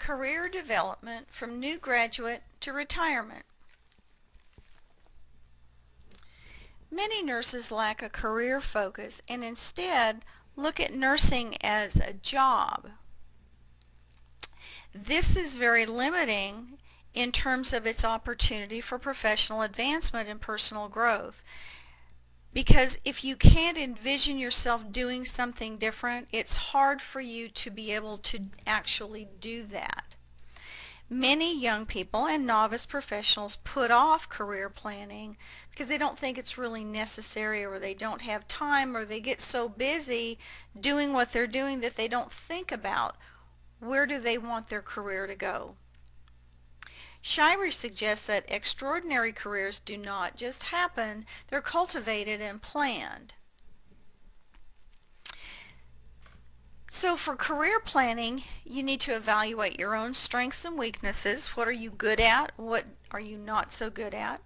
Career development from new graduate to retirement. Many nurses lack a career focus and instead look at nursing as a job. This is very limiting in terms of its opportunity for professional advancement and personal growth. Because if you can't envision yourself doing something different, it's hard for you to be able to actually do that. Many young people and novice professionals put off career planning because they don't think it's really necessary, or they don't have time, or they get so busy doing what they're doing that they don't think about where do they want their career to go. Shirey suggests that extraordinary careers do not just happen, they're cultivated and planned. So for career planning, you need to evaluate your own strengths and weaknesses. What are you good at? What are you not so good at?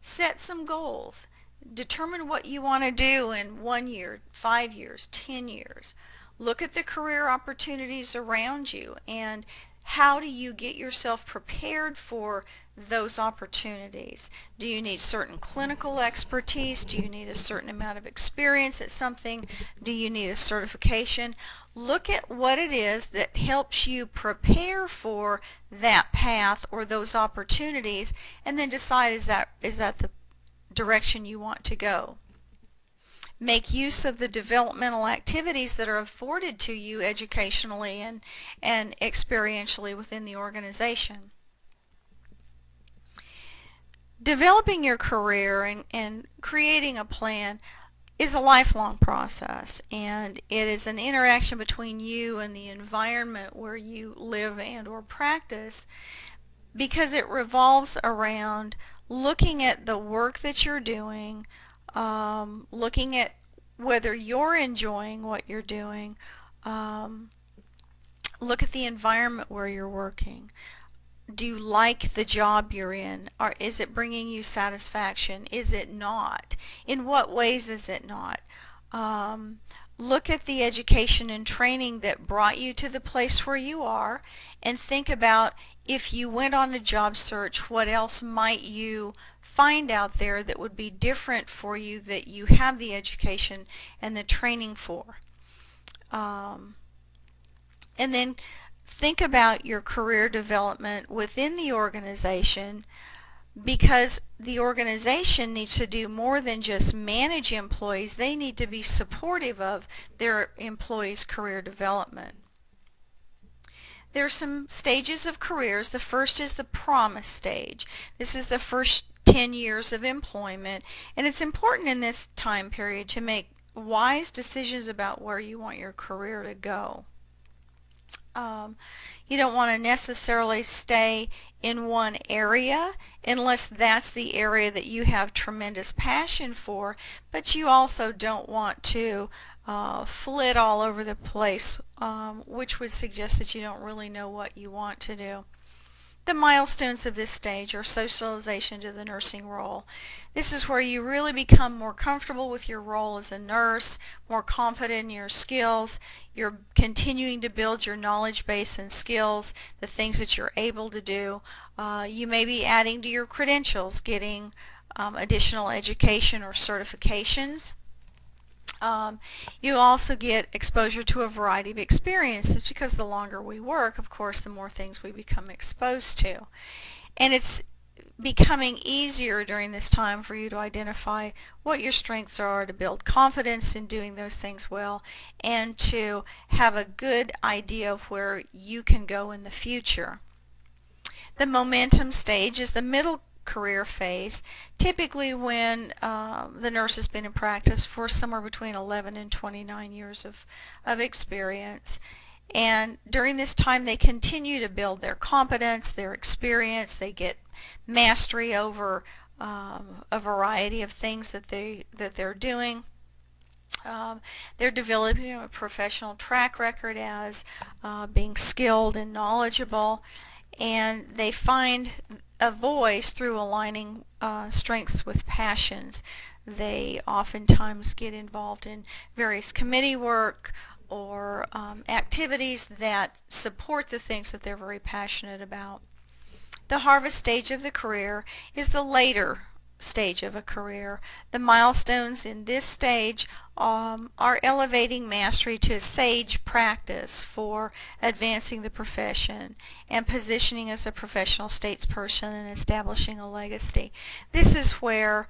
Set some goals. Determine what you want to do in 1 year, 5 years, 10 years. Look at the career opportunities around you and how do you get yourself prepared for those opportunities? Do you need certain clinical expertise? Do you need a certain amount of experience at something? Do you need a certification? Look at what it is that helps you prepare for that path or those opportunities, and then decide is that the direction you want to go. Make use of the developmental activities that are afforded to you educationally and experientially within the organization. Developing your career and creating a plan is a lifelong process, and it is an interaction between you and the environment where you live and or practice, because it revolves around looking at the work that you're doing, looking at whether you're enjoying what you're doing, look at the environment where you're working. Do you like the job you're in? Or is it bringing you satisfaction? Is it not? In what ways is it not? Look at the education and training that brought you to the place where you are, and think about, if you went on a job search, what else might you find out there that would be different for you that you have the education and the training for. And then think about your career development within the organization, because the organization needs to do more than just manage employees. They need to be supportive of their employees' career development. There are some stages of careers. The first is the promise stage. This is the first 10 years of employment, and it's important in this time period to make wise decisions about where you want your career to go. You don't want to necessarily stay in one area unless that's the area that you have tremendous passion for, but you also don't want to flit all over the place, which would suggest that you don't really know what you want to do. The milestones of this stage are socialization to the nursing role. This is where you really become more comfortable with your role as a nurse, more confident in your skills. You're continuing to build your knowledge base and skills, the things that you're able to do. You may be adding to your credentials, getting additional education or certifications. You also get exposure to a variety of experiences, because the longer we work, of course, the more things we become exposed to. And it's becoming easier during this time for you to identify what your strengths are, to build confidence in doing those things well, and to have a good idea of where you can go in the future. The momentum stage is the middle career phase, typically when the nurse has been in practice for somewhere between 11 and 29 years of experience. And during this time they continue to build their competence, their experience. They get mastery over a variety of things that they're doing. They're developing a professional track record as being skilled and knowledgeable, and they find a voice through aligning strengths with passions. They oftentimes get involved in various committee work, or activities that support the things that they're very passionate about. The harvest stage of the career is the later stage of a career. The milestones in this stage are elevating mastery to a sage practice for advancing the profession and positioning as a professional statesperson and establishing a legacy. This is where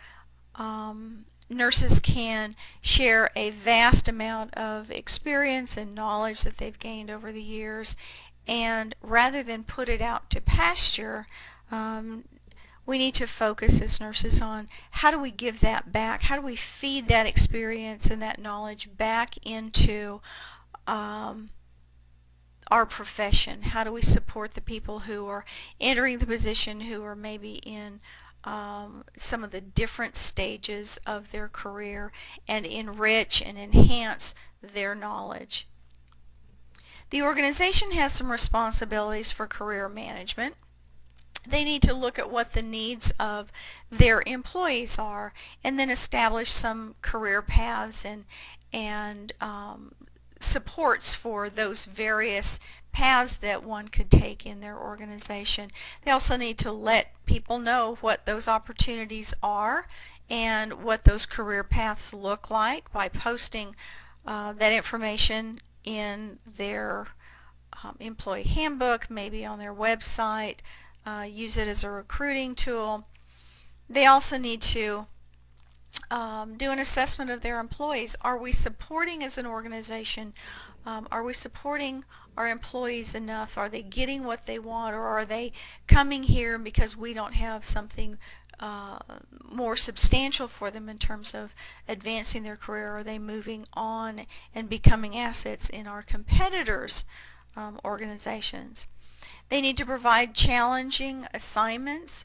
nurses can share a vast amount of experience and knowledge that they've gained over the years, and rather than put it out to pasture, we need to focus as nurses on how do we give that back, how do we feed that experience and that knowledge back into our profession, how do we support the people who are entering the position who are maybe in some of the different stages of their career, and enrich and enhance their knowledge. The organization has some responsibilities for career management. They need to look at what the needs of their employees are and then establish some career paths and supports for those various paths that one could take in their organization. They also need to let people know what those opportunities are and what those career paths look like by posting that information in their employee handbook, maybe on their website, use it as a recruiting tool. They also need to do an assessment of their employees. Are we supporting as an organization? Are we supporting our employees enough? Are they getting what they want, or are they coming here because we don't have something more substantial for them in terms of advancing their career? Are they moving on and becoming assets in our competitors' organizations? They need to provide challenging assignments,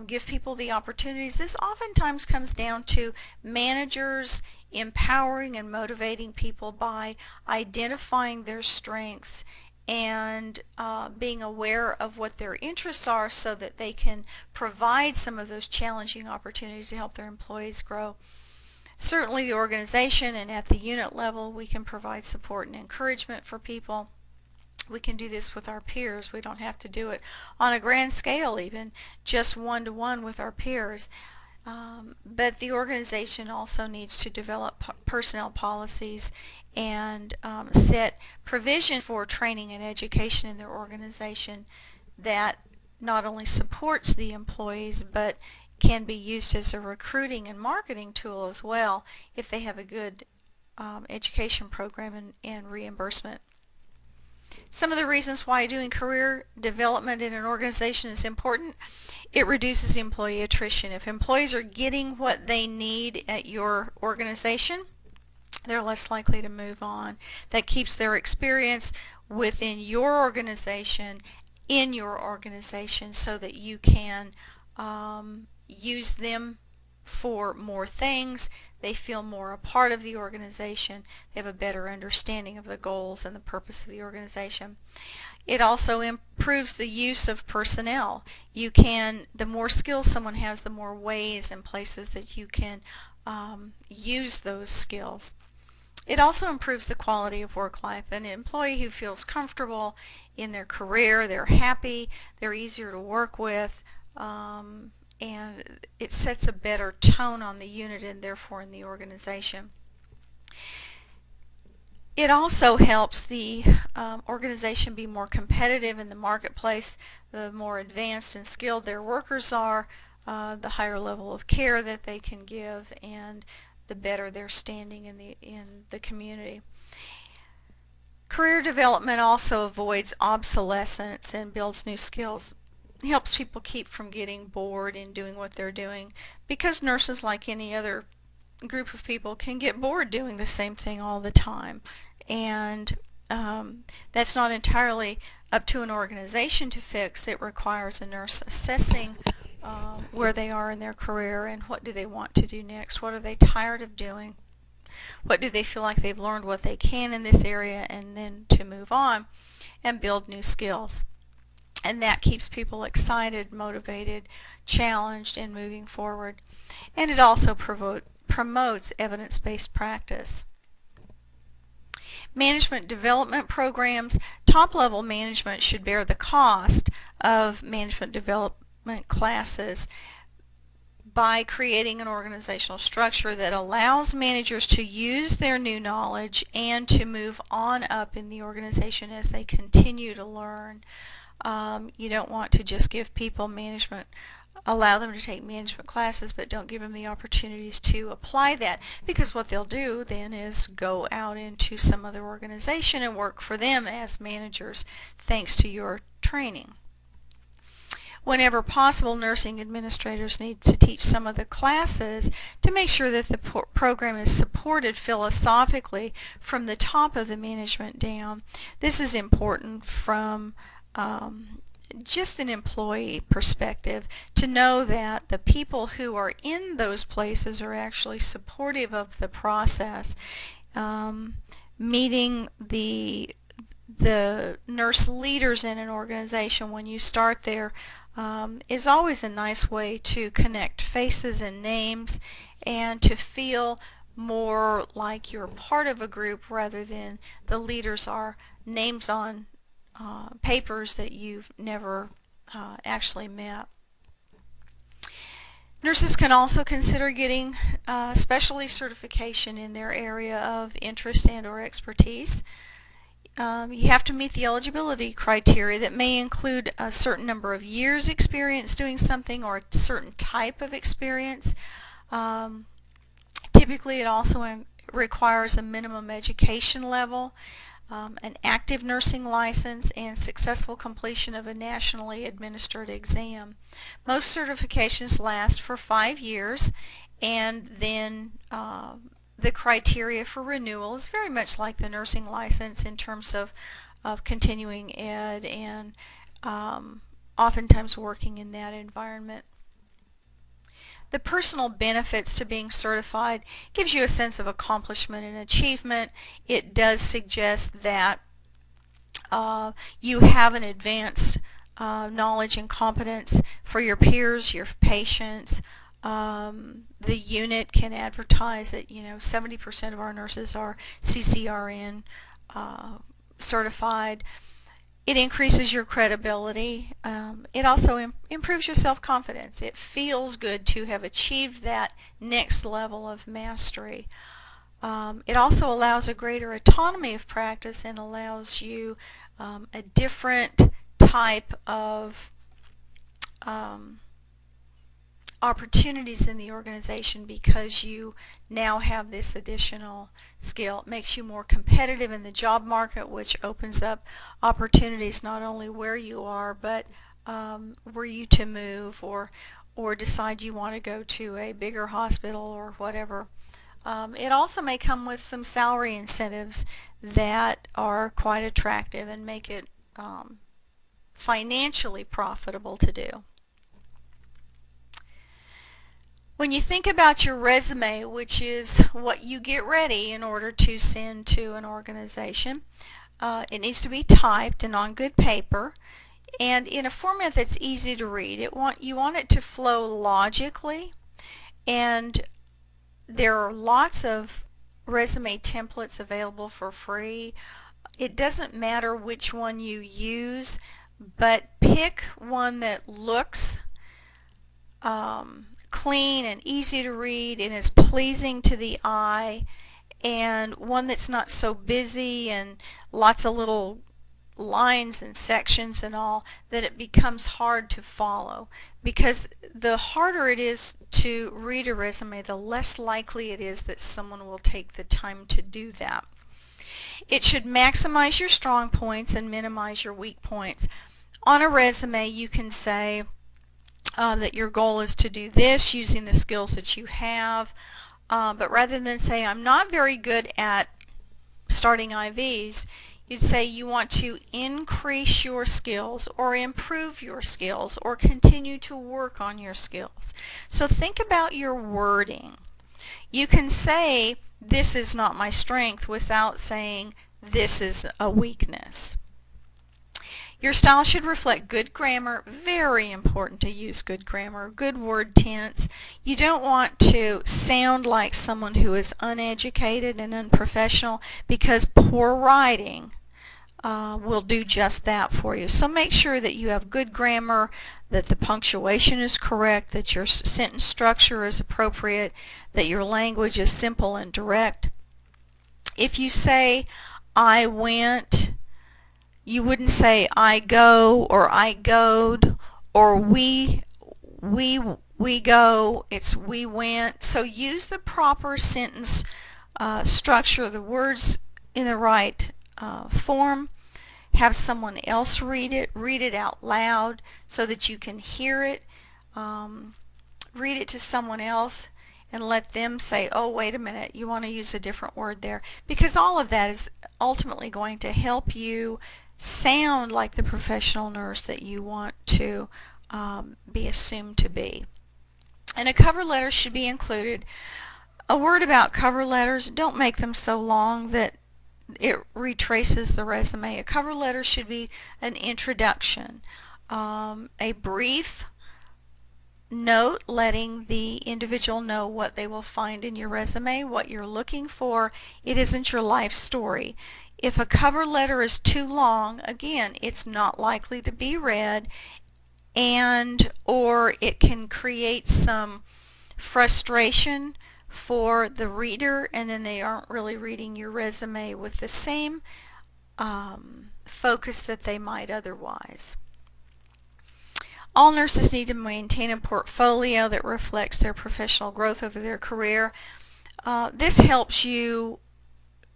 give people the opportunities. This oftentimes comes down to managers empowering and motivating people by identifying their strengths and being aware of what their interests are so that they can provide some of those challenging opportunities to help their employees grow. Certainly the organization and at the unit level, we can provide support and encouragement for people. We can do this with our peers. We don't have to do it on a grand scale, even just one-to-one with our peers. But the organization also needs to develop personnel policies and set provision for training and education in their organization that not only supports the employees but can be used as a recruiting and marketing tool as well if they have a good education program and reimbursement. Some of the reasons why doing career development in an organization is important: it reduces employee attrition. If employees are getting what they need at your organization, they're less likely to move on. That keeps their experience within your organization, in your organization, so that you can use them for more things. They feel more a part of the organization. They have a better understanding of the goals and the purpose of the organization. It also improves the use of personnel. The more skills someone has, the more ways and places that you can use those skills. It also improves the quality of work life. An employee who feels comfortable in their career, they're happy, they're easier to work with, and it sets a better tone on the unit and therefore in the organization. It also helps the organization be more competitive in the marketplace. The more advanced and skilled their workers are, the higher level of care that they can give, and the better their standing in the community. Career development also avoids obsolescence and builds new skills. It helps people keep from getting bored in doing what they're doing, because nurses, like any other group of people, can get bored doing the same thing all the time, and that's not entirely up to an organization to fix. It requires a nurse assessing where they are in their career and what do they want to do next, what are they tired of doing, what do they feel like they've learned what they can in this area, and then to move on and build new skills. And that keeps people excited, motivated, challenged, and moving forward. And it also promotes evidence-based practice. Management development programs, top-level management should bear the cost of management development classes by creating an organizational structure that allows managers to use their new knowledge and to move on up in the organization as they continue to learn. You don't want to just give people management, allow them to take management classes, but don't give them the opportunities to apply that, because what they'll do then is go out into some other organization and work for them as managers thanks to your training. Whenever possible, nursing administrators need to teach some of the classes to make sure that the program is supported philosophically from the top of the management down. This is important from just an employee perspective, to know that the people who are in those places are actually supportive of the process. Meeting the nurse leaders in an organization when you start there is always a nice way to connect faces and names and to feel more like you're part of a group rather than the leaders are names on papers that you've never actually met. Nurses can also consider getting specialty certification in their area of interest and or expertise. You have to meet the eligibility criteria that may include a certain number of years experience doing something or a certain type of experience. Typically it also requires a minimum education level, an active nursing license, and successful completion of a nationally administered exam. Most certifications last for 5 years, and then the criteria for renewal is very much like the nursing license in terms of continuing ed and oftentimes working in that environment. The personal benefits to being certified gives you a sense of accomplishment and achievement. It does suggest that you have an advanced knowledge and competence for your peers, your patients. The unit can advertise that 70% of our nurses are CCRN certified. It increases your credibility. It also improves your self-confidence. It feels good to have achieved that next level of mastery. It also allows a greater autonomy of practice and allows you a different type of opportunities in the organization because you now have this additional skill. It makes you more competitive in the job market, which opens up opportunities not only where you are, but were you to move or decide you want to go to a bigger hospital or whatever. It also may come with some salary incentives that are quite attractive and make it financially profitable to do. When you think about your resume, which is what you get ready in order to send to an organization, it needs to be typed and on good paper and in a format that's easy to read. You want it to flow logically, and there are lots of resume templates available for free. It doesn't matter which one you use, but pick one that looks clean and easy to read and is pleasing to the eye, and one that's not so busy and lots of little lines and sections and all that it becomes hard to follow. Because the harder it is to read a resume, the less likely it is that someone will take the time to do that. It should maximize your strong points and minimize your weak points. On a resume, you can say that your goal is to do this using the skills that you have, but rather than say I'm not very good at starting IVs, you'd say you want to increase your skills or improve your skills or continue to work on your skills. So think about your wording. You can say this is not my strength without saying this is a weakness. Your style should reflect good grammar. Very important to use good grammar, good word tense. You don't want to sound like someone who is uneducated and unprofessional, because poor writing will do just that for you. So make sure that you have good grammar, that the punctuation is correct, that your sentence structure is appropriate, that your language is simple and direct. If you say, I went, you wouldn't say I go or I goed or we go. It's we went. So use the proper sentence structure, the words in the right form. Have someone else read it out loud so that you can hear it. Read it to someone else and let them say, oh, wait a minute, you want to use a different word there, because all of that is ultimately going to help you sound like the professional nurse that you want to be assumed to be. And a cover letter should be included. A word about cover letters: don't make them so long that it retraces the resume. A cover letter should be an introduction, a brief note letting the individual know what they will find in your resume, what you're looking for. It isn't your life story. If a cover letter is too long, again, it's not likely to be read, and or it can create some frustration for the reader, and then they aren't really reading your resume with the same focus that they might otherwise. All nurses need to maintain a portfolio that reflects their professional growth over their career. This helps you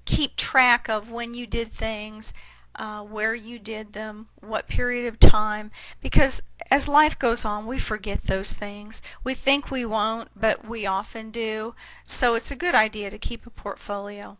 keep track of when you did things, where you did them, what period of time, because as life goes on, we forget those things. We think we won't, but we often do. So it's a good idea to keep a portfolio.